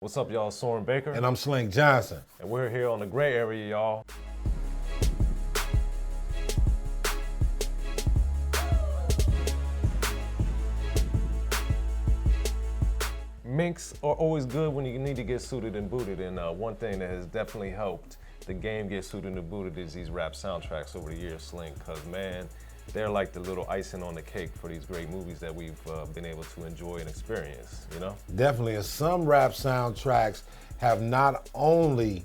What's up, y'all? Soren Baker. And I'm Slink Johnson. And we're here on the gray area, y'all. Minks are always good when you need to get suited and booted, and one thing that has definitely helped the game get suited and booted is these rap soundtracks over the years, Slink, because man, they're like the little icing on the cake for these great movies that we've been able to enjoy and experience, you know? Definitely, and some rap soundtracks have not only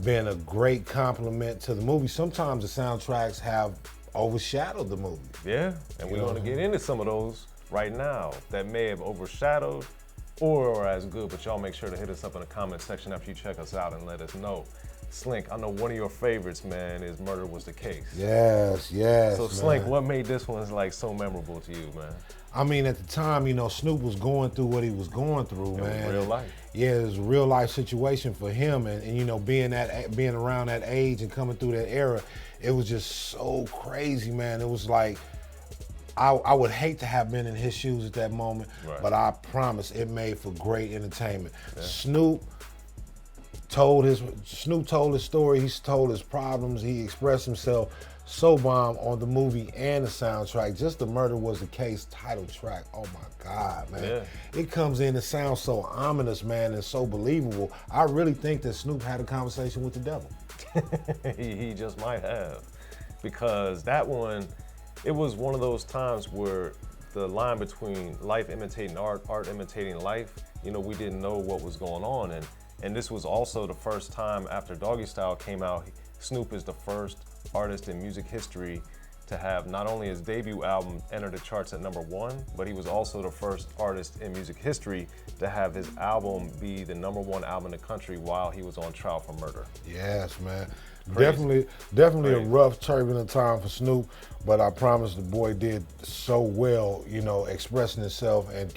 been a great compliment to the movie, sometimes the soundtracks have overshadowed the movie. Yeah, and we're going to get into some of those right now that may have overshadowed or are as good, but y'all make sure to hit us up in the comment section after you check us out and let us know. Slink, I know one of your favorites, man, is Murder Was the Case. Yes, So man. Slink, what made this one like so memorable to you, man? I mean, at the time, you know, Snoop was going through what he was going through, man. Real life. Yeah, it was a real life situation for him, and you know, being around that age and coming through that era, it was just so crazy, man. It was like, I would hate to have been in his shoes at that moment, right, but I promise it made for great entertainment. Yeah. Snoop told his story, he told his problems, he expressed himself so bomb on the movie and the soundtrack. Just The Murder Was the Case title track, oh my God, man. Yeah. It comes in, it sounds so ominous, man, and so believable. I really think that Snoop had a conversation with the devil. he just might have, because that one, it was one of those times where the line between life imitating art, art imitating life, you know, we didn't know what was going on. And this was also the first time after Doggy Style came out, Snoop is the first artist in music history to have not only his debut album enter the charts at #1, but he was also the first artist in music history to have his album be the #1 album in the country while he was on trial for murder. Yes, man. Crazy. Definitely Crazy. a rough, turbulent time for Snoop, but I promise the boy did so well, you know, expressing himself and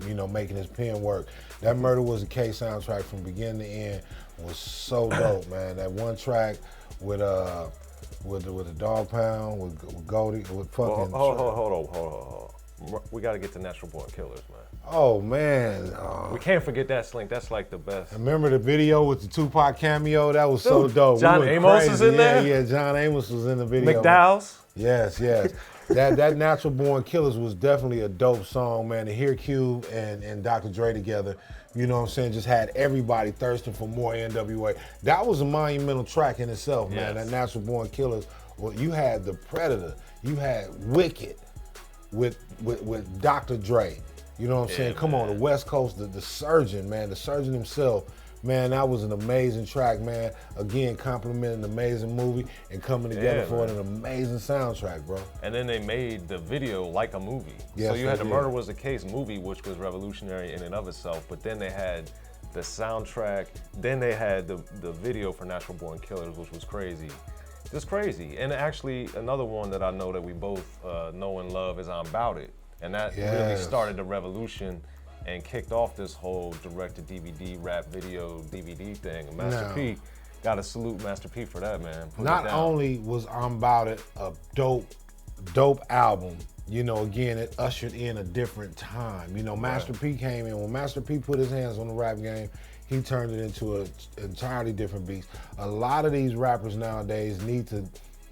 you know, making his pen work. That Murder Was the Case soundtrack from beginning to end was so dope, man. That one track with the Dog Pound, with Goldie, with fucking. Hold on. We got to get to Natural Born Killers, man. Oh man, We can't forget that, Slink. That's like the best. remember the video with the Tupac cameo? That was so dope. John We went Amos crazy. was in there? Yeah, John Amos was in the video. McDowell's. Yes. that Natural Born Killers was definitely a dope song, man. To hear Cube and Dr. Dre together, you know what I'm saying, just had everybody thirsting for more NWA. That was a monumental track in itself, man. Yes. That Natural Born Killers. Well, you had The Predator, you had Wicked with Dr. Dre. You know what I'm saying? Come on, the West Coast, the Surgeon, man, the Surgeon himself. Man, that was an amazing track, man. Again, complimenting an amazing movie and coming together for an amazing soundtrack, bro. And then they made the video like a movie. Yes, so you had they The did. Murder Was the Case movie, which was revolutionary in and of itself, but then they had the soundtrack, then they had the video for Natural Born Killers, which was crazy. Just crazy. And actually, another one that I know that we both know and love is I'm Bout It. And that really started the revolution and kicked off this whole direct-to-DVD, rap video, DVD thing. And Master P, gotta salute Master P for that, man. Not only was I'm Bout It a dope album, you know, again, it ushered in a different time. You know, Master P came in. When Master P put his hands on the rap game, he turned it into an entirely different beast. A lot of these rappers nowadays need to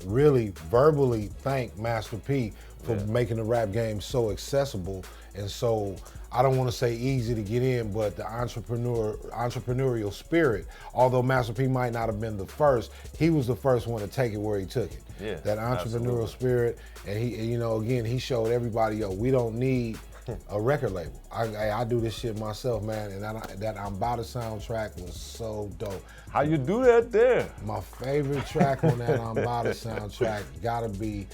really verbally thank Master P for making the rap game so accessible and so, I don't want to say easy to get in, but the entrepreneurial spirit, although Master P might not have been the first, he was the first one to take it where he took it. Yeah, that entrepreneurial spirit, and he, you know, again, he showed everybody, yo, we don't need a record label. I do this shit myself, man, and that I'm Bout It soundtrack was so dope. How you do that there? My favorite track on that I'm Bout It soundtrack gotta be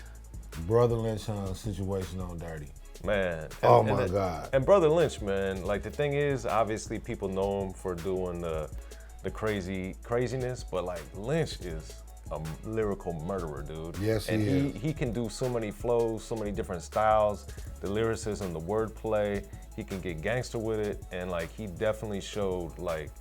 Brother Lynch Situation on Dirty. Man. Oh my God. And Brother Lynch, man, like the thing is, obviously people know him for doing the craziness, but like Lynch is a lyrical murderer, dude. Yes, and he can do so many flows, so many different styles, the lyricism, the wordplay. He can get gangster with it, and like he definitely showed like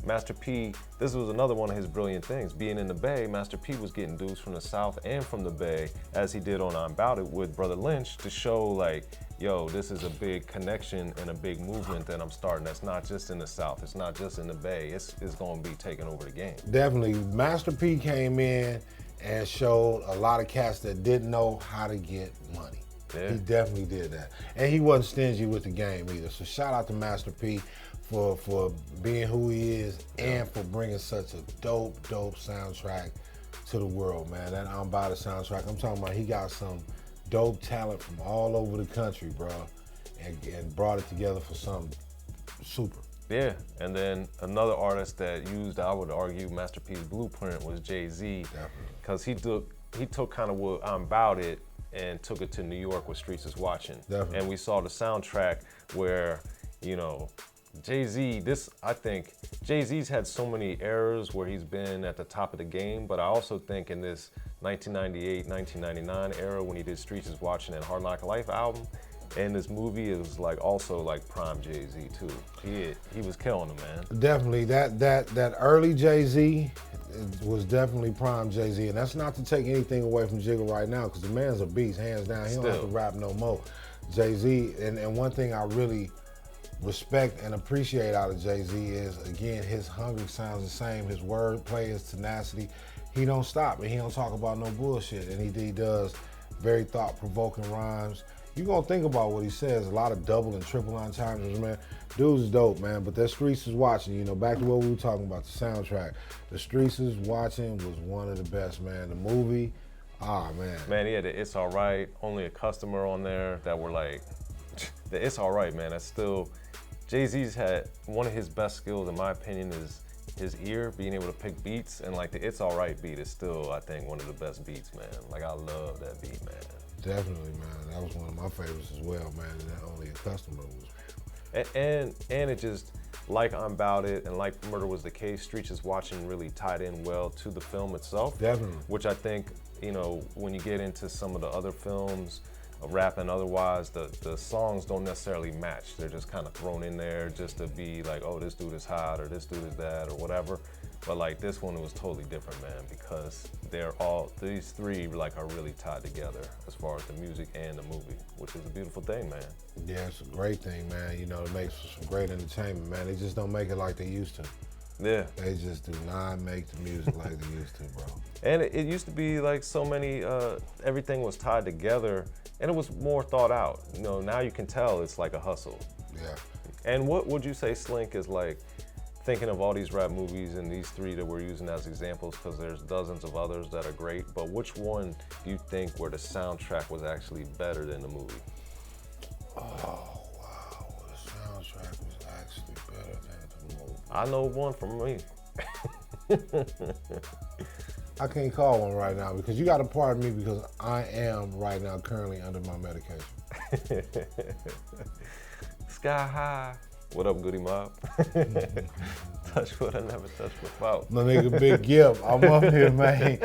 Master P. This was another one of his brilliant things. Being in the Bay, Master P was getting dudes from the South and from the Bay, as he did on I'm Bout It with Brother Lynch, to show like, yo, this is a big connection and a big movement that I'm starting. That's not just in the South. It's not just in the Bay. It's going to be taking over the game. Definitely. Master P came in and showed a lot of cats that didn't know how to get money. Yeah. He definitely did that. And he wasn't stingy with the game either. So shout out to Master P for being who he is and for bringing such a dope soundtrack to the world, man. That I'm About It soundtrack. I'm talking about he got some dope talent from all over the country, bro, and brought it together for something super. Yeah, and then another artist that used, I would argue, Master P's blueprint was Jay-Z, because he took kind of what I'm About It and took it to New York with Streets Is Watching. Definitely. And we saw the soundtrack where, you know, Jay-Z, I think Jay-Z's had so many errors where he's been at the top of the game, but I also think in this 1998, 1999 era when he did Streets Is Watching and Hard Knock Life album, and this movie is like also like prime Jay-Z too. He was killing him, man. Definitely, that early Jay-Z was definitely prime Jay-Z, and that's not to take anything away from Jigga right now, because the man's a beast, hands down. He don't have to rap no more. Jay-Z, and one thing I really respect and appreciate out of Jay-Z is, again, his hunger sounds the same. His wordplay, his tenacity. He don't stop, and he don't talk about no bullshit. And he does very thought-provoking rhymes. You gonna think about what he says. A lot of double and triple entendres, man. Dude's dope, man. But that Streets Is Watching, you know, back to what we were talking about, the soundtrack. The Streets Is Watching was one of the best, man. The movie, man. Man, he had the It's Alright, Only a Customer on there that were like, the It's Alright, man. That's still, Jay-Z's had one of his best skills, in my opinion, is his ear, being able to pick beats, and like the It's Alright beat is still, I think, one of the best beats, man. Like, I love that beat, man. Definitely, man. That was one of my favorites as well, man. And that Only a Customer was. And it just, like I'm About It and like Murder Was the Case, Streets Is Watching really tied in well to the film itself. Definitely. Which I think, you know, when you get into some of the other films, rap and otherwise, the songs don't necessarily match. They're just kind of thrown in there just to be like, oh, this dude is hot or this dude is that or whatever. But like this one, it was totally different, man, because these three like are really tied together as far as the music and the movie, which is a beautiful thing, man. Yeah, it's a great thing, man. You know, it makes for some great entertainment, man. They just don't make it like they used to. Yeah. They just do not make the music like they used to, bro. And it used to be like so many, everything was tied together and it was more thought out. You know, now you can tell it's like a hustle. Yeah. And what would you say Slink is like, thinking of all these rap movies and these three that we're using as examples, because there's dozens of others that are great, but which one do you think where the soundtrack was actually better than the movie? Oh, wow, the soundtrack was actually better than the movie. I know one from me. I can't call one right now because you got to pardon me because I am right now currently under my medication. Sky High. What up, Goody Mob? Touch what I never touched without. My nigga Big Gibb, I'm up here, man.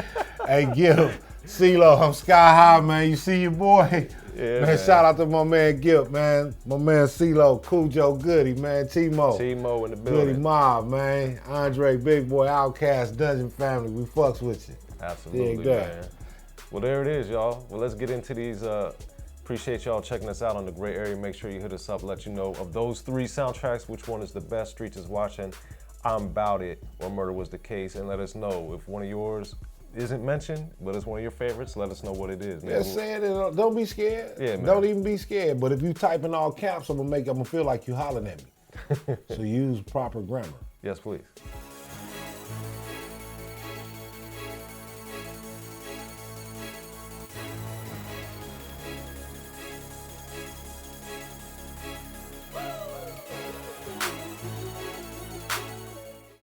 Hey, Gibb, CeeLo, I'm Sky High, man. You see your boy? Yeah, man, shout out to my man Gibb, man. My man CeeLo, Cujo Goody, man. T-Mo in the building. Goody Mob, man. Andre, Big Boy, Outkast, Dungeon Family. We fucks with you. Absolutely, man. Well, there it is, y'all. Well, let's get into these. Appreciate y'all checking us out on the Gray Area. Make sure you hit us up, let you know of those three soundtracks, which one is the best. Streets Is Watching, I'm About It, or Murder Was the Case, and let us know if one of yours isn't mentioned, but it's one of your favorites. Let us know what it is, man. Yeah, saying it. Don't be scared. Yeah, man. Don't even be scared. But if you type in all caps, I'm gonna feel like you hollering at me. So use proper grammar. Yes, please.